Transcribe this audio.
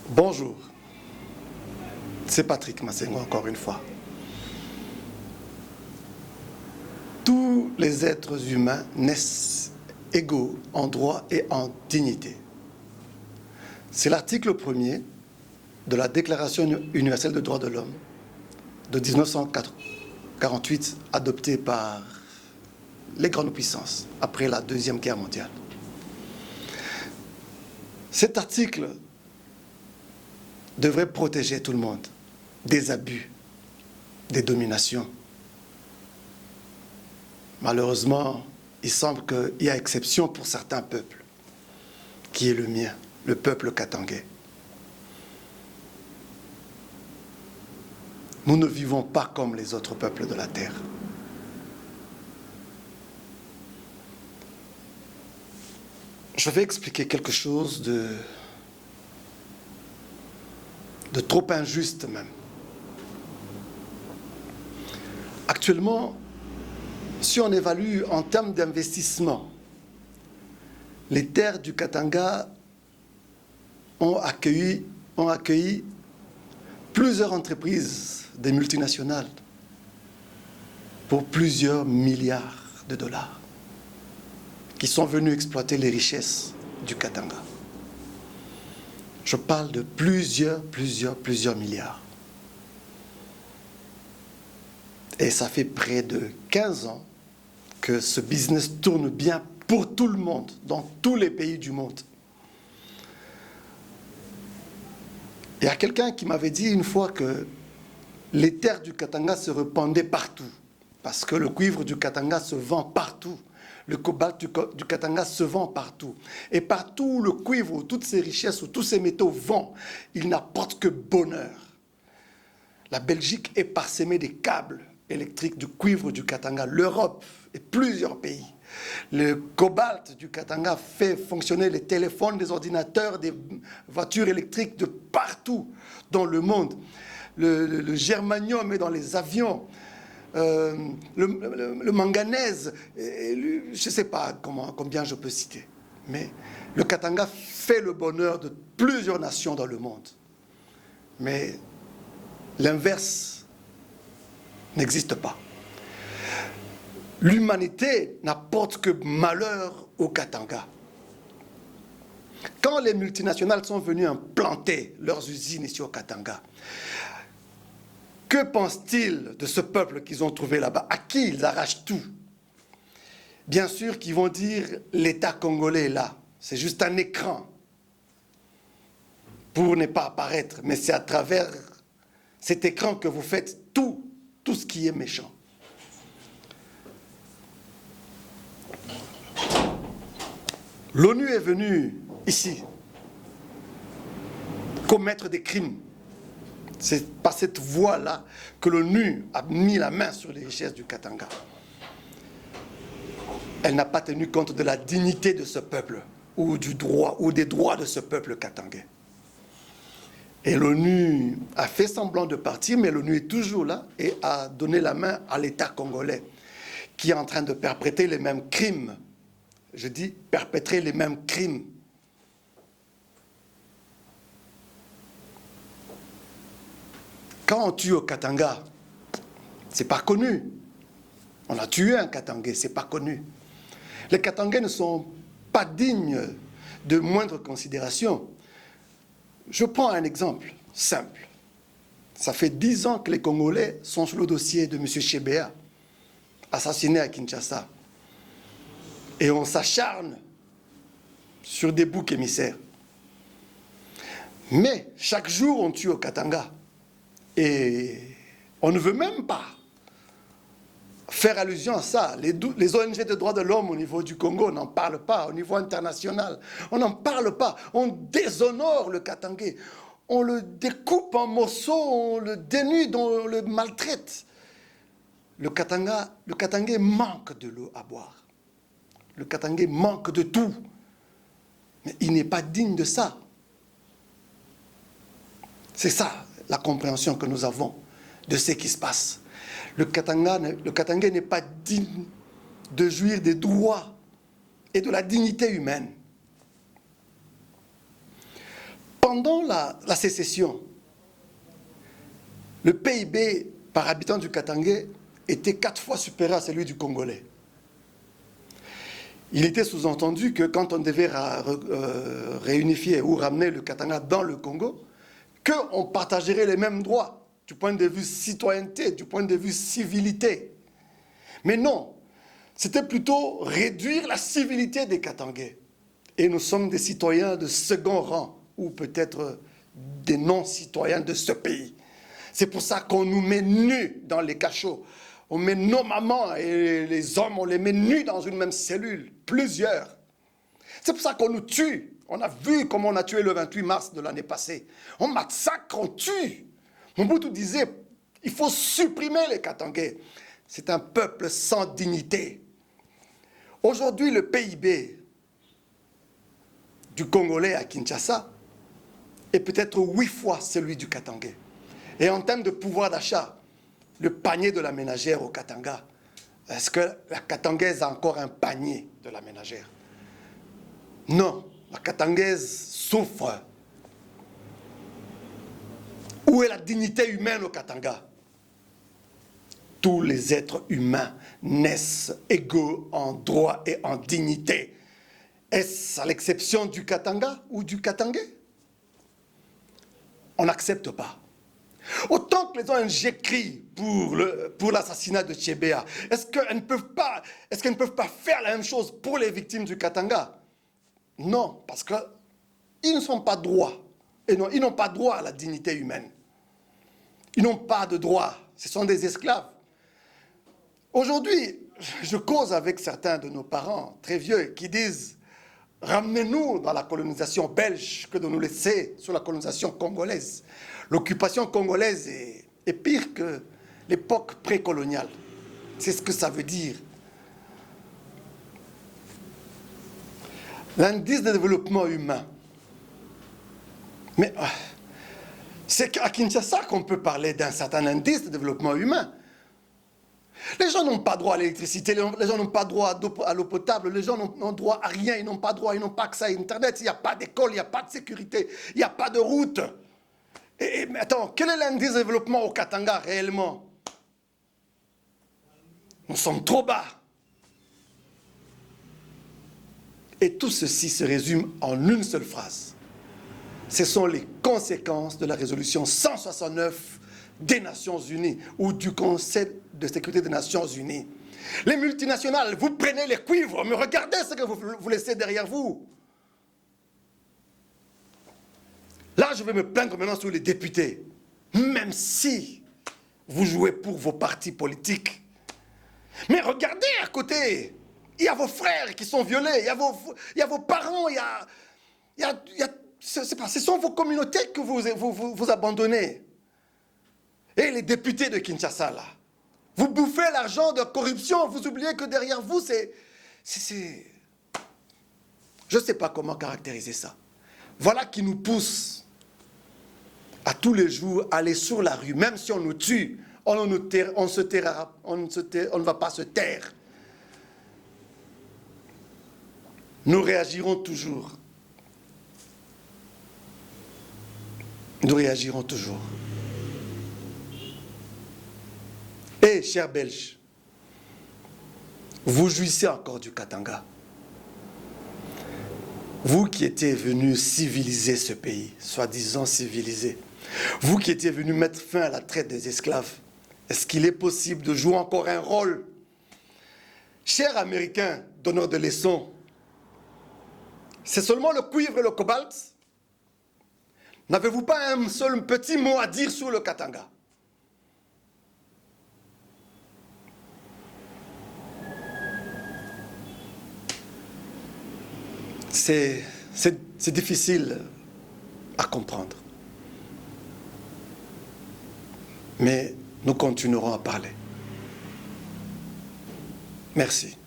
Bonjour, c'est Patrick Massengo encore une fois. Tous les êtres humains naissent égaux en droit et en dignité. C'est l'article 1er de la Déclaration universelle des droits de l'homme de 1948, adoptée par les grandes puissances après la Deuxième Guerre mondiale. Cet article devrait protéger tout le monde des abus, des dominations. Malheureusement, il semble qu'il y a exception pour certains peuples, qui est le mien, le peuple katangais. Nous ne vivons pas comme les autres peuples de la terre. Je vais expliquer quelque chose de trop injuste même. Actuellement, si on évalue en termes d'investissement, les terres du Katanga ont accueilli plusieurs entreprises, des multinationales, pour plusieurs milliards de dollars, qui sont venus exploiter les richesses du Katanga. Je parle de plusieurs milliards. Et ça fait près de 15 ans que ce business tourne bien pour tout le monde, dans tous les pays du monde. Il y a quelqu'un qui m'avait dit une fois que les terres du Katanga se répandaient partout, parce que le cuivre du Katanga se vend partout. Le cobalt du Katanga se vend partout. Et partout où le cuivre, où toutes ces richesses, où tous ces métaux vont, ils n'apportent que bonheur. La Belgique est parsemée des câbles électriques du cuivre du Katanga, l'Europe et plusieurs pays. Le cobalt du Katanga fait fonctionner les téléphones, les ordinateurs, des voitures électriques de partout dans le monde. Le germanium est dans les avions. Le manganèse, je ne sais pas combien je peux citer, mais le Katanga fait le bonheur de plusieurs nations dans le monde. Mais l'inverse n'existe pas. L'humanité n'apporte que malheur au Katanga. Quand les multinationales sont venues implanter leurs usines ici au Katanga, que pensent-ils de ce peuple qu'ils ont trouvé là-bas? À qui ils arrachent tout? Bien sûr qu'ils vont dire l'État congolais est là. C'est juste un écran pour ne pas apparaître. Mais c'est à travers cet écran que vous faites tout ce qui est méchant. L'ONU est venue ici commettre des crimes. C'est par cette voie-là que l'ONU a mis la main sur les richesses du Katanga. Elle n'a pas tenu compte de la dignité de ce peuple, ou du droit, ou des droits de ce peuple katangais. Et l'ONU a fait semblant de partir, mais l'ONU est toujours là et a donné la main à l'État congolais, qui est en train de perpétrer les mêmes crimes. Je dis perpétrer les mêmes crimes. Quand on tue au Katanga, c'est pas connu. On a tué un Katangais, c'est pas connu. Les Katangais ne sont pas dignes de moindre considération. Je prends un exemple simple. Ça fait 10 ans que les Congolais sont sur le dossier de M. Chebea, assassiné à Kinshasa. Et on s'acharne sur des boucs émissaires. Mais chaque jour, on tue au Katanga. Et on ne veut même pas faire allusion à ça. Les ONG de droits de l'homme au niveau du Congo n'en parlent pas. Au niveau international, on n'en parle pas. On déshonore le Katangais. On le découpe en morceaux, on le dénude, on le maltraite. Le Katangais manque de l'eau à boire. Le Katangais manque de tout. Mais il n'est pas digne de ça. C'est ça la compréhension que nous avons de ce qui se passe. Le Katangais n'est pas digne de jouir des droits et de la dignité humaine. Pendant la sécession, le PIB par habitant du Katanga était 4 fois supérieur à celui du Congolais. Il était sous-entendu que quand on devait réunifier ou ramener le Katanga dans le Congo, qu'on partagerait les mêmes droits du point de vue citoyenneté, du point de vue civilité. Mais non, c'était plutôt réduire la civilité des Katangais. Et nous sommes des citoyens de second rang, ou peut-être des non-citoyens de ce pays. C'est pour ça qu'on nous met nus dans les cachots. On met nos mamans et les hommes, on les met nus dans une même cellule, plusieurs. C'est pour ça qu'on nous tue. On a vu comment on a tué le 28 mars de l'année passée. On massacre, on tue. Mobutu disait, il faut supprimer les Katangais. C'est un peuple sans dignité. Aujourd'hui, le PIB du Congolais à Kinshasa est peut-être 8 fois celui du Katanga. Et en termes de pouvoir d'achat, le panier de la ménagère au Katanga, est-ce que la Katangaise a encore un panier de la ménagère? Non, la Katangaise souffre. Où est la dignité humaine au Katanga? Tous les êtres humains naissent égaux en droit et en dignité. Est-ce à l'exception du Katanga ou du Katangais? On n'accepte pas. Autant que les ONG crient pour l'assassinat de Tchébéa, est-ce qu'elles ne peuvent pas faire la même chose pour les victimes du Katanga? Non, parce qu'ils ne sont pas droits. Et non, ils n'ont pas droit à la dignité humaine. Ils n'ont pas de droit. Ce sont des esclaves. Aujourd'hui, je cause avec certains de nos parents très vieux qui disent « Ramenez-nous dans la colonisation belge que de nous laisser sur la colonisation congolaise. » L'occupation congolaise est pire que l'époque précoloniale. C'est ce que ça veut dire. L'indice de développement humain. Mais c'est qu'à Kinshasa qu'on peut parler d'un certain indice de développement humain. Les gens n'ont pas droit à l'électricité, les gens n'ont pas droit à l'eau potable, les gens n'ont droit à rien, ils n'ont pas droit, ils n'ont pas accès à Internet, il n'y a pas d'école, il n'y a pas de sécurité, il n'y a pas de route. Mais attends, quel est l'indice de développement au Katanga réellement? Nous sommes trop bas. Et tout ceci se résume en une seule phrase. Ce sont les conséquences de la résolution 169 des Nations Unies ou du Conseil de sécurité des Nations Unies. Les multinationales, vous prenez les cuivres, mais regardez ce que vous laissez derrière vous. Là, je vais me plaindre maintenant sur les députés. Même si vous jouez pour vos partis politiques. Mais regardez à côté, il y a vos frères qui sont violés, il y a vos parents, ce sont vos communautés que vous abandonnez. Et les députés de Kinshasa, là, vous bouffez l'argent de corruption, vous oubliez que derrière vous, c'est... Je ne sais pas comment caractériser ça. Voilà qui nous pousse à tous les jours aller sur la rue, même si on nous tue, on ne va pas se taire. Nous réagirons toujours. Nous réagirons toujours. Et, chers Belges, vous jouissez encore du Katanga. Vous qui étiez venus civiliser ce pays, soi-disant civilisé, vous qui étiez venus mettre fin à la traite des esclaves, est-ce qu'il est possible de jouer encore un rôle? Chers Américains, donneurs de leçons, c'est seulement le cuivre et le cobalt? N'avez-vous pas un seul petit mot à dire sur le Katanga? C'est difficile à comprendre. Mais nous continuerons à parler. Merci.